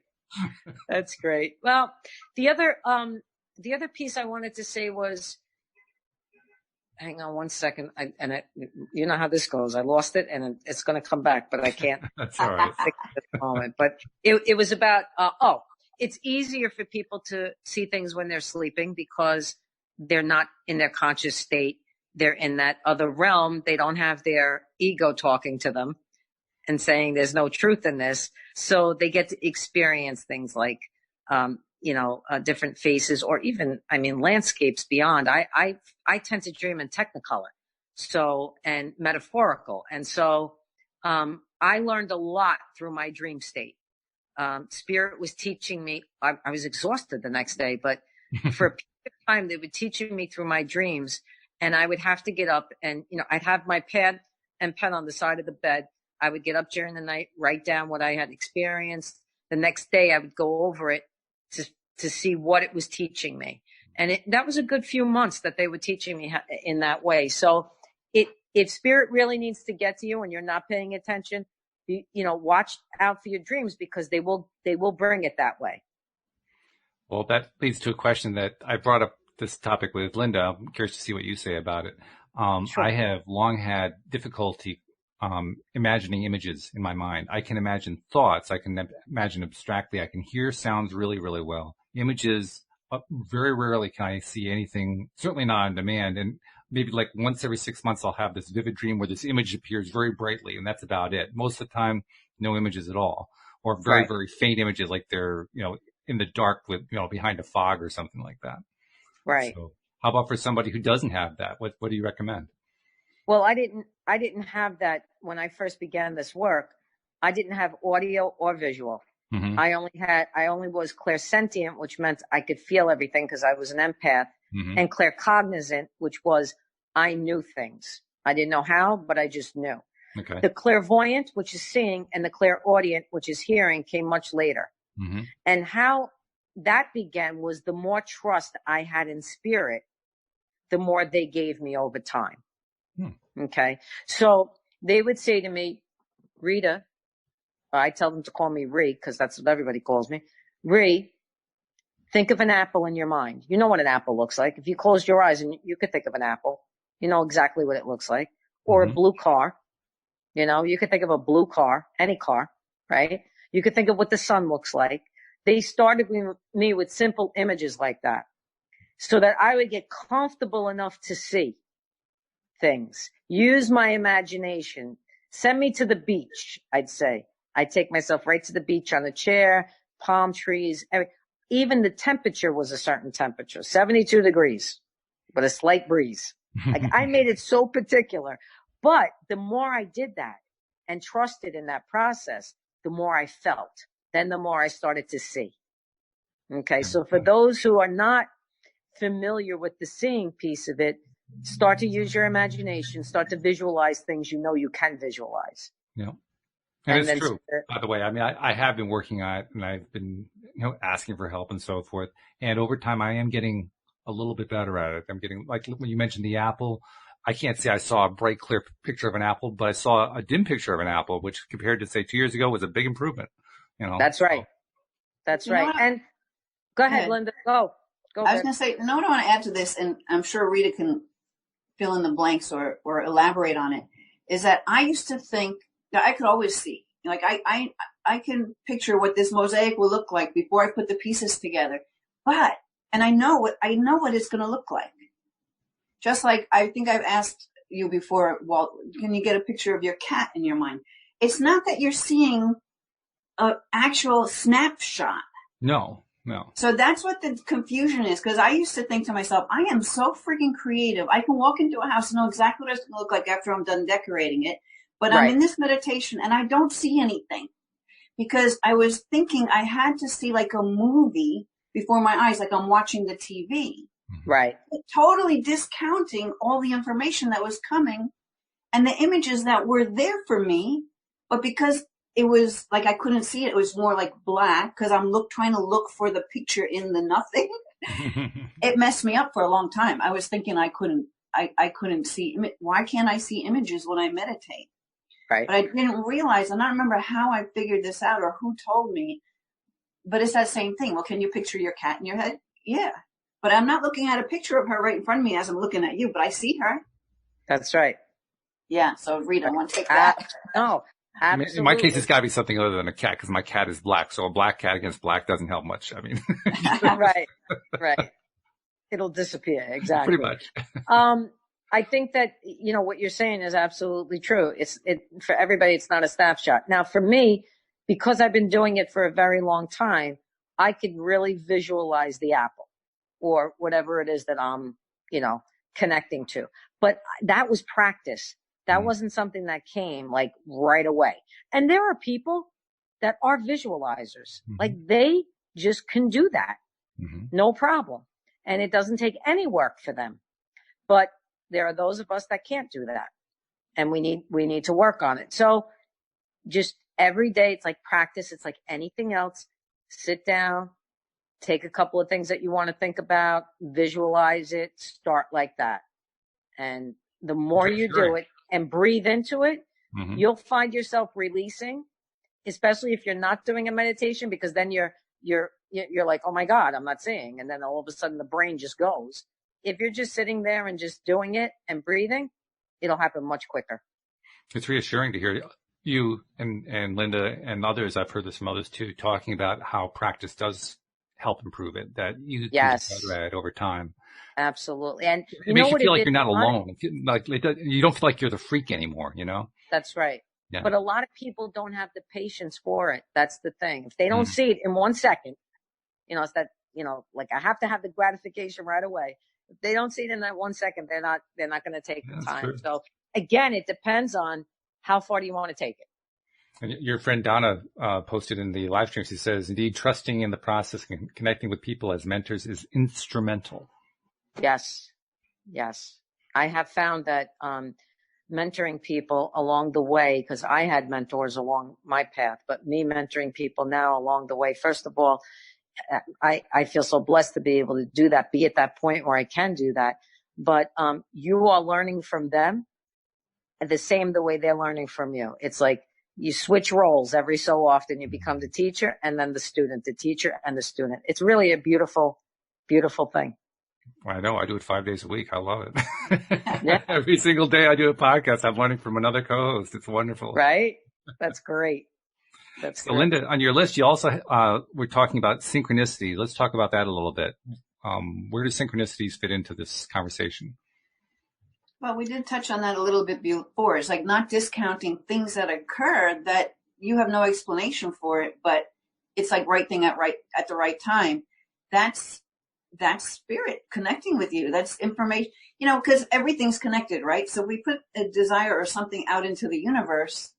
That's great. Well, the other piece I wanted to say was, hang on one second. You know how this goes. I lost it and it's going to come back, but I can't. That's all right. Fix it at the moment. But it was about, it's easier for people to see things when they're sleeping because they're not in their conscious state. They're in that other realm. They don't have their ego talking to them and saying there's no truth in this. So they get to experience things like, different faces or even, landscapes beyond. I tend to dream in technicolor. So, and metaphorical. And so, I learned a lot through my dream state. Spirit was teaching me, I was exhausted the next day, but for a period of time, they were teaching me through my dreams and I would have to get up and, I'd have my pad and pen on the side of the bed. I would get up during the night, write down what I had experienced. The next day I would go over it to see what it was teaching me. And that was a good few months that they were teaching me in that way. So if spirit really needs to get to you and you're not paying attention, watch out for your dreams because they will bring it that way. Well, that leads to a question that I brought up this topic with Linda. I'm curious to see what you say about it. Sure. I have long had difficulty imagining images in my mind. I can imagine thoughts. I can imagine abstractly. I can hear sounds really, really well. Images, very rarely can I see anything, certainly not on demand. And maybe like once every 6 months, I'll have this vivid dream where this image appears very brightly, and that's about it. Most of the time, no images at all, or very, Right. very faint images, like they're, in the dark with, behind a fog or something like that. Right. So how about for somebody who doesn't have that? What do you recommend? Well, I didn't have that when I first began this work. I didn't have audio or visual. Mm-hmm. I only was clairsentient, which meant I could feel everything because I was an empath, Mm-hmm. and claircognizant, which was I knew things. I didn't know how, but I just knew. Okay. The clairvoyant, which is seeing, and the clairaudient, which is hearing, came much later. Mm-hmm. And how that began was the more trust I had in spirit, the more they gave me over time. Okay. So they would say to me, Rita, I tell them to call me Ree because that's what everybody calls me. Ree, think of an apple in your mind. You know what an apple looks like. If you closed your eyes and you could think of an apple, you know exactly what it looks like. Or Mm-hmm. a blue car. You could think of a blue car, any car, right? You could think of what the sun looks like. They started me with simple images like that so that I would get comfortable enough to see things, use my imagination, send me to the beach. I'd say I'd take myself right to the beach on a chair, palm trees. Even the temperature was a certain temperature, 72 degrees, but a slight breeze. Like I made it so particular. But the more I did that and trusted in that process, the more I felt. Then the more I started to see. Okay. So for those who are not familiar with the seeing piece of it, start to use your imagination, start to visualize things you can visualize. Yeah. And it's true, spirit. by the way. I mean, I have been working on it, and I've been, asking for help and so forth. And over time, I am getting a little bit better at it. I'm getting, like when you mentioned the apple, I can't say I saw a bright, clear picture of an apple, but I saw a dim picture of an apple, which compared to say 2 years ago was a big improvement. That's right. That's right. And go ahead, Linda. Go. I was going to say, what I want to add to this, and I'm sure Rita can fill in the blanks or elaborate on it, is that I used to think that I could always see. Like I can picture what this mosaic will look like before I put the pieces together. And I know what it's going to look like. Just like I think I've asked you before, Walt, can you get a picture of your cat in your mind? It's not that you're seeing an actual snapshot. No. So that's what the confusion is, because I used to think to myself, I am so freaking creative. I can walk into a house and know exactly what it's going to look like after I'm done decorating it. But right. I'm in this meditation and I don't see anything because I was thinking I had to see like a movie before my eyes, like I'm watching the TV. Right. Totally discounting all the information that was coming and the images that were there for me. But because it was like I couldn't see it, it was more like black because I'm trying to look for the picture in the nothing. It messed me up for a long time. I was thinking I couldn't see. Why can't I see images when I meditate? Right. But I didn't realize, and I don't remember how I figured this out or who told me, but it's that same thing. Well, can you picture your cat in your head? Yeah. But I'm not looking at a picture of her right in front of me as I'm looking at you, but I see her. That's right. Yeah. So Rita, I want to take that. No. Absolutely. In my case, it's got to be something other than a cat because my cat is black. So a black cat against black doesn't help much. I mean, right. It'll disappear. Exactly. Pretty much. I think that, what you're saying is absolutely true. For everybody, it's not a snapshot. Now, for me, because I've been doing it for a very long time, I could really visualize the apple or whatever it is that I'm, connecting to. But that was practice. That wasn't something that came like right away. And there are people that are visualizers. Mm-hmm. Like they just can do that. Mm-hmm. No problem. And it doesn't take any work for them. But there are those of us that can't do that. And we need to work on it. So just every day, it's like practice. It's like anything else. Sit down, take a couple of things that you want to think about, visualize it, start like that. And the more you do it and breathe into it, mm-hmm. you'll find yourself releasing, especially if you're not doing a meditation, because then you're like, oh my God, I'm not seeing. And then all of a sudden the brain just goes. If you're just sitting there and just doing it and breathing, it'll happen much quicker. It's reassuring to hear you and Linda and others. I've heard this from others too, talking about how practice does help improve it, that you can get better at it over time. Absolutely. And it makes you feel like you're not alone. Like you don't feel like you're the freak anymore, you know? That's right. Yeah. But a lot of people don't have the patience for it. That's the thing. If they don't see it in 1 second, you know, it's that, you know, like I have to have the gratification right away. If they don't see it in that 1 second, they're not going to take the time. True. So again, it depends on how far do you want to take it. And your friend Donna posted in the live stream, she says, indeed, trusting in the process and connecting with people as mentors is instrumental. Yes. Yes. I have found that mentoring people along the way, because I had mentors along my path, but me mentoring people now along the way, first of all, I feel so blessed to be able to do that, be at that point where I can do that. But you are learning from them the way they're learning from you. It's like you switch roles every so often. You become the teacher and then the student, the teacher and the student. It's really a beautiful, beautiful thing. I know. I do it 5 days a week. I love it. Yeah. Every single day I do a podcast, I'm learning from another co-host. It's wonderful. Right? That's great. That's so great. Linda, on your list, you also we're talking about synchronicity. Let's talk about that a little bit. Where do synchronicities fit into this conversation? Well, we did touch on that a little bit before. It's like not discounting things that occur that you have no explanation for it, but it's like right thing at the right time. That's spirit connecting with you. That's information, you know, because everything's connected, right? So we put a desire or something out into the universe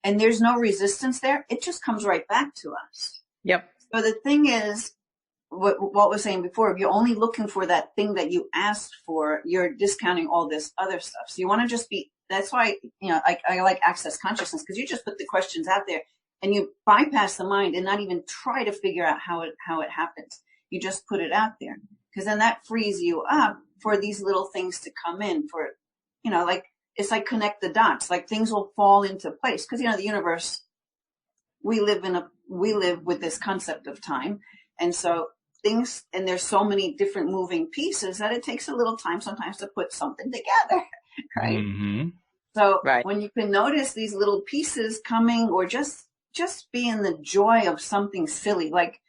and there's no resistance there. It just comes right back to us. Yep. So the thing is, what Walt was saying before, if you're only looking for that thing that you asked for, you're discounting all this other stuff. So you want to just be, that's why, you know, I like access consciousness, because you just put the questions out there and you bypass the mind and not even try to figure out how it happens. You just put it out there, because then that frees you up for these little things to come in, for, you know, like, it's like connect the dots, like things will fall into place. Because, you know, the universe, we live with this concept of time. And so things, and there's so many different moving pieces that it takes a little time sometimes to put something together. Right. Mm-hmm. So when you can notice these little pieces coming, or just be in the joy of something silly, like,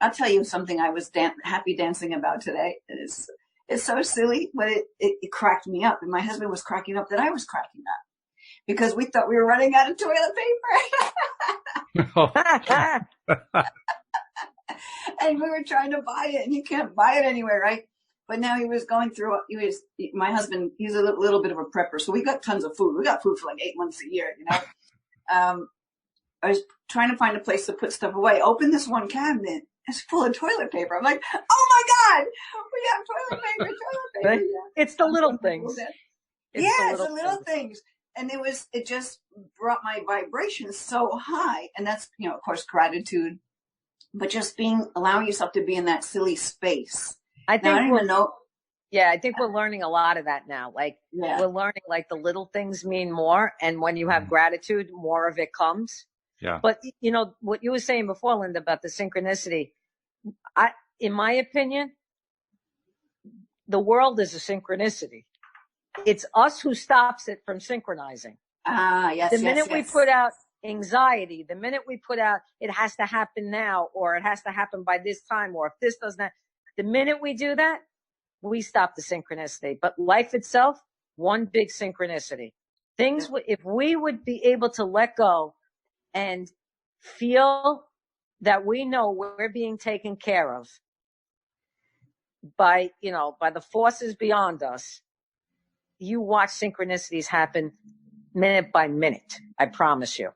I'll tell you something I was happy dancing about today. It's so silly, but it cracked me up. And my husband was cracking up that I was cracking up, because we thought we were running out of toilet paper. And we were trying to buy it, and you can't buy it anywhere, right? But now he was going through, my husband, he's a little bit of a prepper. So we got tons of food. We got food for like 8 months a year, you know? I was trying to find a place to put stuff away. Open this one cabinet. It's full of toilet paper. I'm like, oh my God, we have toilet paper. It's the little things. It's the little things. And it just brought my vibrations so high. And that's, you know, of course, gratitude, but just allowing yourself to be in that silly space. I think I think we're learning a lot of that now. Like we're learning like the little things mean more. And when you have gratitude, more of it comes. Yeah. But, you know, what you were saying before, Linda, about the synchronicity, in my opinion, the world is a synchronicity. It's us who stops it from synchronizing. Yes. The minute we put out anxiety, the minute we put out, it has to happen now, or it has to happen by this time, or if this doesn't, the minute we do that, we stop the synchronicity. But life itself, one big synchronicity. If we would be able to let go and feel that we know we're being taken care of by the forces beyond us, you watch synchronicities happen minute by minute. I promise you.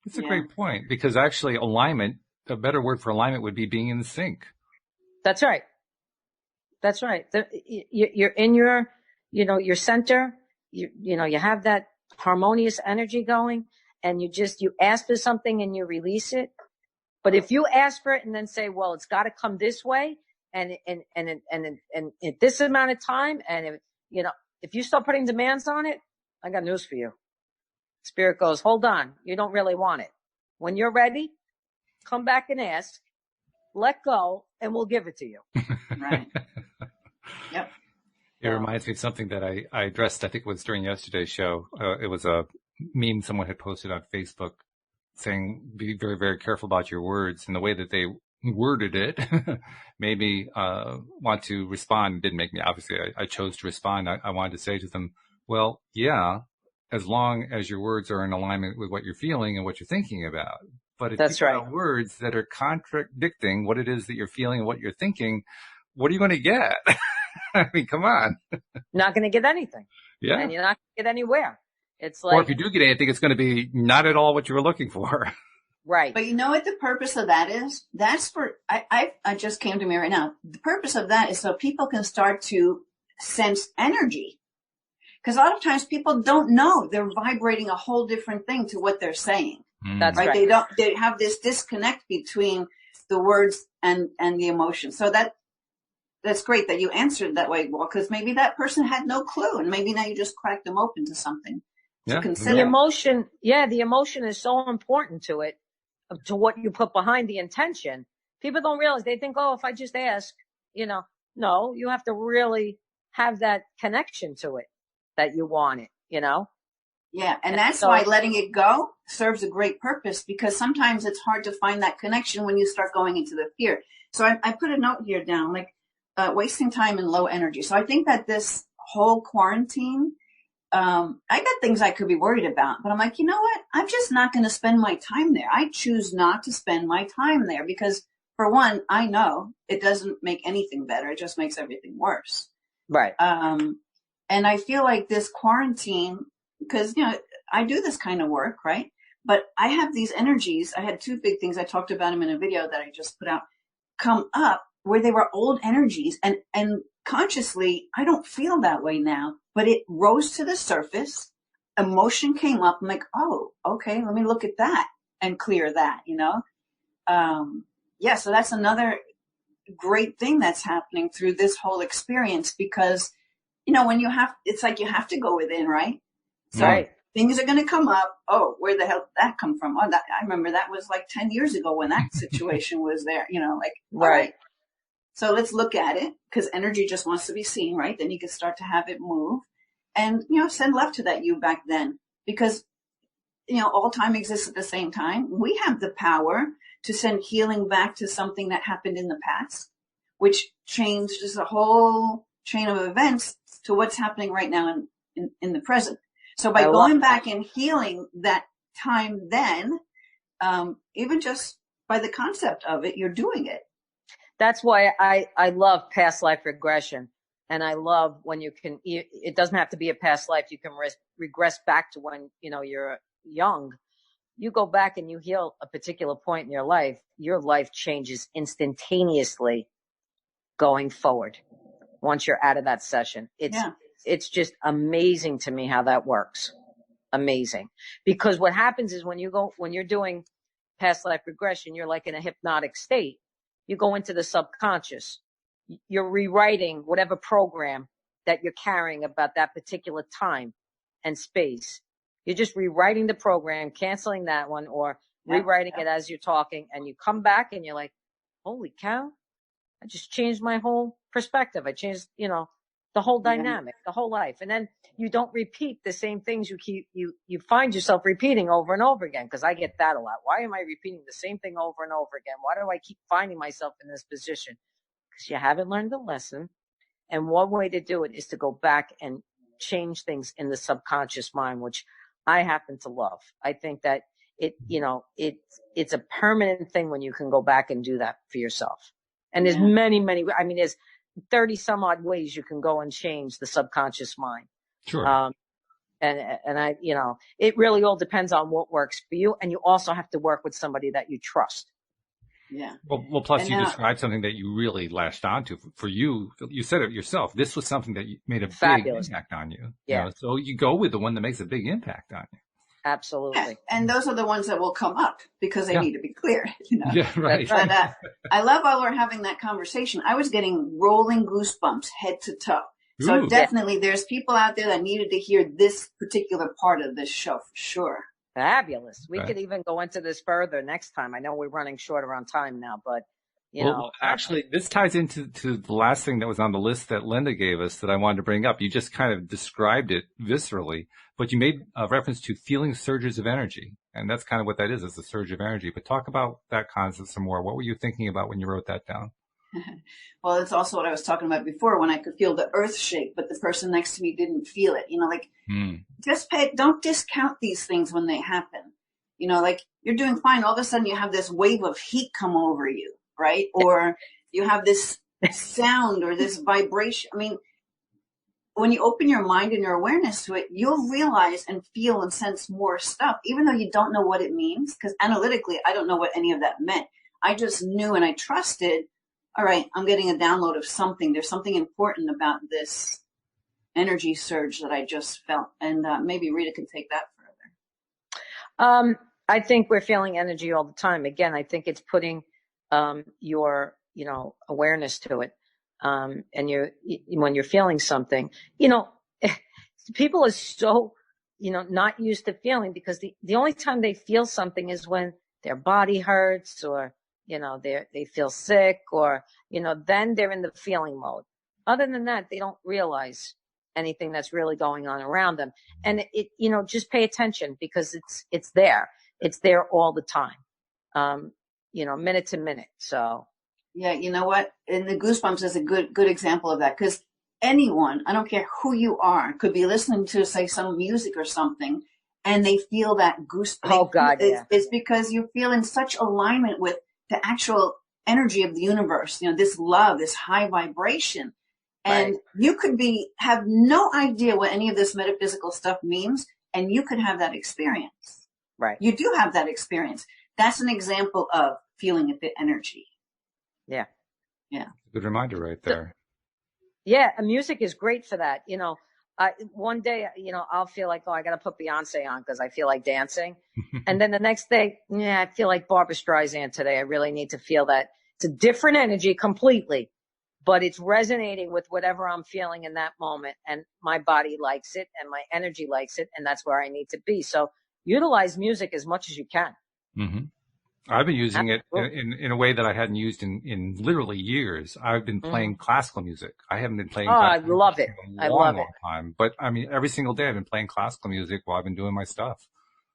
That's a great point, because actually alignment, a better word for alignment would be being in sync. That's right. That's right. You're in your center, you have that harmonious energy going, and you ask for something and you release it. But if you ask for it and then say, well, it's got to come this way and at this amount of time, and if you start putting demands on it, I got news for you. Spirit goes, hold on, you don't really want it. When you're ready, come back and ask, let go, and we'll give it to you. Right. Yep. It reminds me of something that I addressed, I think it was during yesterday's show. It was a meme someone had posted on Facebook saying, be very, very careful about your words, and the way that they worded it made me want to respond. It didn't make me, obviously, I chose to respond. I wanted to say to them, well, yeah, as long as your words are in alignment with what you're feeling and what you're thinking about. But if That's you right. have words that are contradicting what it is that you're feeling and what you're thinking, what are you going to get? I mean, come on. Not going to get anything. Yeah. And you're not going to get anywhere. It's Or if like, you do get anything, it's going to be not at all what you were looking for. right. But you know what the purpose of that is? That's for, I just came to me right now. The purpose of that is so people can start to sense energy. Because a lot of times people don't know they're vibrating a whole different thing to what they're saying. That's right. They have this disconnect between the words and the emotion. So that's great that you answered that way, well, because maybe that person had no clue, and maybe now you just cracked them open to something to consider. The emotion is so important to it, to what you put behind the intention. People don't realize. They think, oh, if I just ask, no, you have to really have that connection to it that you want it, Yeah, and that's why letting it go serves a great purpose, because sometimes it's hard to find that connection when you start going into the fear. So I put a note here down, like wasting time in low energy. So I think that this whole quarantine, I got things I could be worried about, but I'm like, you know what? I'm just not going to spend my time there. I choose not to spend my time there because, for one, I know it doesn't make anything better. It just makes everything worse. Right. And I feel like this quarantine, because, I do this kind of work, right? But I have these energies. I had two big things. I talked about them in a video that I just put out, come up where they were old energies. And consciously, I don't feel that way now, but it rose to the surface. Emotion came up. I'm like, oh, okay, let me look at that and clear that, so that's another great thing that's happening through this whole experience, because when it's like you have to go within, right? So right. Things are going to come up. Oh, where the hell did that come from? Oh, I remember that was like 10 years ago when that situation was there, right. All right. So let's look at it, because energy just wants to be seen, right? Then you can start to have it move and, send love to that you back then, because, all time exists at the same time. We have the power to send healing back to something that happened in the past, which changes the whole chain of events to what's happening right now in the present. So by going back and healing that time then, even just by the concept of it, you're doing it. That's why I love past life regression. And I love when you can, it doesn't have to be a past life. You can regress back to when, you're young. You go back and you heal a particular point in your life changes instantaneously going forward. Once you're out of that session, it's just amazing to me how that works. Amazing. Because what happens is when you're doing past life regression, you're like in a hypnotic state. You go into the subconscious. You're rewriting whatever program that you're carrying about that particular time and space. You're just rewriting the program, canceling that one, or rewriting it as you're talking, and you come back and you're like, holy cow, I just changed my whole perspective. I changed, the whole dynamic, the whole life. And then you don't repeat the same things you find yourself repeating over and over again. Cause I get that a lot. Why am I repeating the same thing over and over again? Why do I keep finding myself in this position? Because you haven't learned the lesson. And one way to do it is to go back and change things in the subconscious mind, which I happen to love. I think that it's a permanent thing when you can go back and do that for yourself. And there's many, there's 30 some odd ways you can go and change the subconscious mind. Sure. And I, it really all depends on what works for you. And you also have to work with somebody that you trust. Yeah. Well, plus you described something that you really latched onto. For you, you said it yourself. This was something that made a big impact on you. Yeah. So you go with the one that makes a big impact on you. Absolutely. Yeah. And those are the ones that will come up because they need to be clear. Yeah, right. But I love while we're having that conversation, I was getting rolling goosebumps head to toe. So definitely there's people out there that needed to hear this particular part of this show for sure. Fabulous. We could even go into this further next time. I know we're running shorter on time now, but Well, actually, this ties into the last thing that was on the list that Linda gave us that I wanted to bring up. You just kind of described it viscerally, but you made a reference to feeling surges of energy. And that's kind of what that is. It's a surge of energy. But talk about that concept some more. What were you thinking about when you wrote that down? Well, it's also what I was talking about before when I could feel the earth shake, but the person next to me didn't feel it. Don't discount these things when they happen. Like you're doing fine. All of a sudden you have this wave of heat come over you, right? Or you have this sound or this vibration. I mean, when you open your mind and your awareness to it, you'll realize and feel and sense more stuff, even though you don't know what it means. Because analytically, I don't know what any of that meant. I just knew and I trusted, all right, I'm getting a download of something. There's something important about this energy surge that I just felt. And maybe Rita can take that further. I think we're feeling energy all the time. Again, I think it's putting your, awareness to it. And when you're feeling something, people are so, not used to feeling, because the only time they feel something is when their body hurts or, they feel sick or, then they're in the feeling mode. Other than that, they don't realize anything that's really going on around them. And just pay attention, because it's there. It's there all the time. Minute to minute. So. Yeah, you know what? And the Goosebumps is a good example of that, because anyone, I don't care who you are, could be listening to, say, some music or something, and they feel that goosebumps. Oh, God, yeah. It's because you feel in such alignment with the actual energy of the universe, this love, this high vibration. And right. You could have no idea what any of this metaphysical stuff means, and you could have that experience. Right. You do have that experience. That's an example of feeling the energy. Yeah. Yeah. Good reminder right there. Yeah. And music is great for that. One day, I'll feel like, I got to put Beyonce on because I feel like dancing. And then the next day, I feel like Barbra Streisand today. I really need to feel that. It's a different energy completely, but it's resonating with whatever I'm feeling in that moment. And my body likes it and my energy likes it. And that's where I need to be. So utilize music as much as you can. Mm-hmm. I've been using it in a way that I hadn't used in literally years. I've been playing classical music. I haven't been playing I love it. in a long time. But I mean, every single day I've been playing classical music while I've been doing my stuff.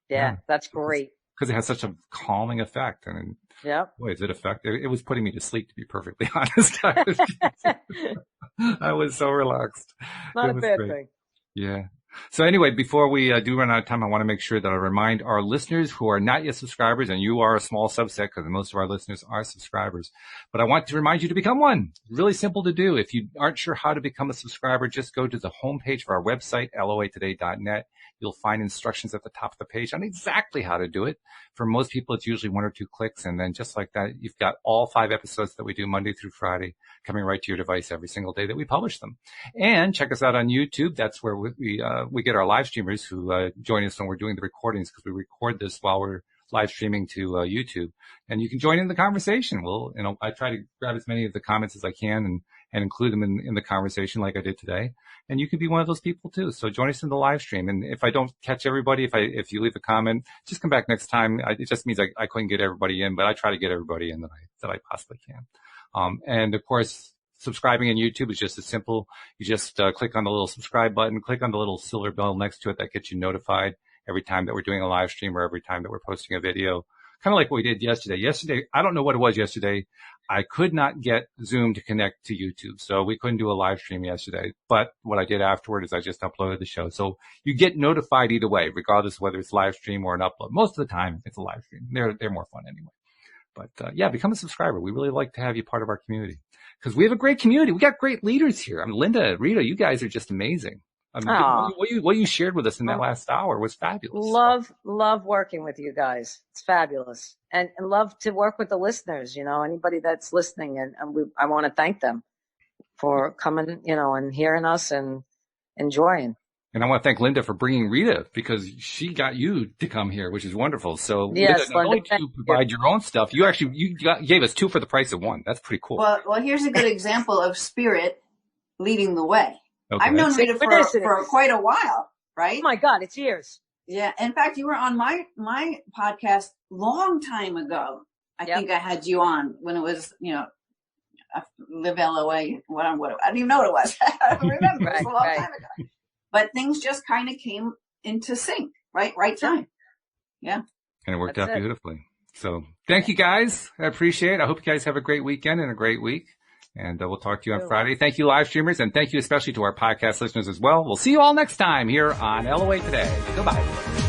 Yeah. That's great. Because it has such a calming effect. And boy, is it effective. It was putting me to sleep, to be perfectly honest. I was so relaxed. Not a bad thing. Yeah. So anyway, before we do run out of time, I want to make sure that I remind our listeners who are not yet subscribers, and you are a small subset because most of our listeners are subscribers, but I want to remind you to become one. Really simple to do. If you aren't sure how to become a subscriber, just go to the homepage of our website, loatoday.net. You'll find instructions at the top of the page on exactly how to do it. For most people, it's usually 1 or 2 clicks. And then just like that, you've got all 5 episodes that we do Monday through Friday coming right to your device every single day that we publish them. And check us out on YouTube. That's where we get our live streamers who join us when we're doing the recordings, because we record this while we're live streaming to YouTube. And you can join in the conversation. I try to grab as many of the comments as I can and include them in the conversation like I did today. And you can be one of those people too. So join us in the live stream. And if I don't catch everybody, if you leave a comment, just come back next time. It just means I couldn't get everybody in, but I try to get everybody in that I possibly can. And of course, subscribing in YouTube is just as simple. You just click on the little subscribe button, click on the little silver bell next to it that gets you notified every time that we're doing a live stream or every time that we're posting a video. Kind of like what we did yesterday. Yesterday, I don't know what it was yesterday. I could not get Zoom to connect to YouTube, so we couldn't do a live stream yesterday. But what I did afterward is I just uploaded the show. So you get notified either way, regardless of whether it's live stream or an upload. Most of the time, it's a live stream. They're more fun anyway. But become a subscriber. We really like to have you part of our community because we have a great community. We got great leaders here. Linda, Rita, you guys are just amazing. What you shared with us in that last hour was fabulous. Love working with you guys. It's fabulous. And love to work with the listeners, anybody that's listening. And I want to thank them for coming, and hearing us and enjoying. And I want to thank Linda for bringing Rita because she got you to come here, which is wonderful. So yes, Linda, not only do you provide your own stuff, you gave us 2 for the price of 1. That's pretty cool. Well, here's a good example of spirit leading the way. Okay. I've known Rita for quite a while, right? Oh my God, it's years. Yeah. In fact, you were on my podcast long time ago. I think I had you on when it was, Live LOA. What I didn't even know what it was. I don't remember. It was a long time ago. But things just kind of came into sync, right? Right time. Yeah. And it worked out beautifully. So thank you guys. I appreciate it. I hope you guys have a great weekend and a great week. And we'll talk to you on Friday. Thank you, live streamers. And thank you especially to our podcast listeners as well. We'll see you all next time here on LOA Today. Goodbye.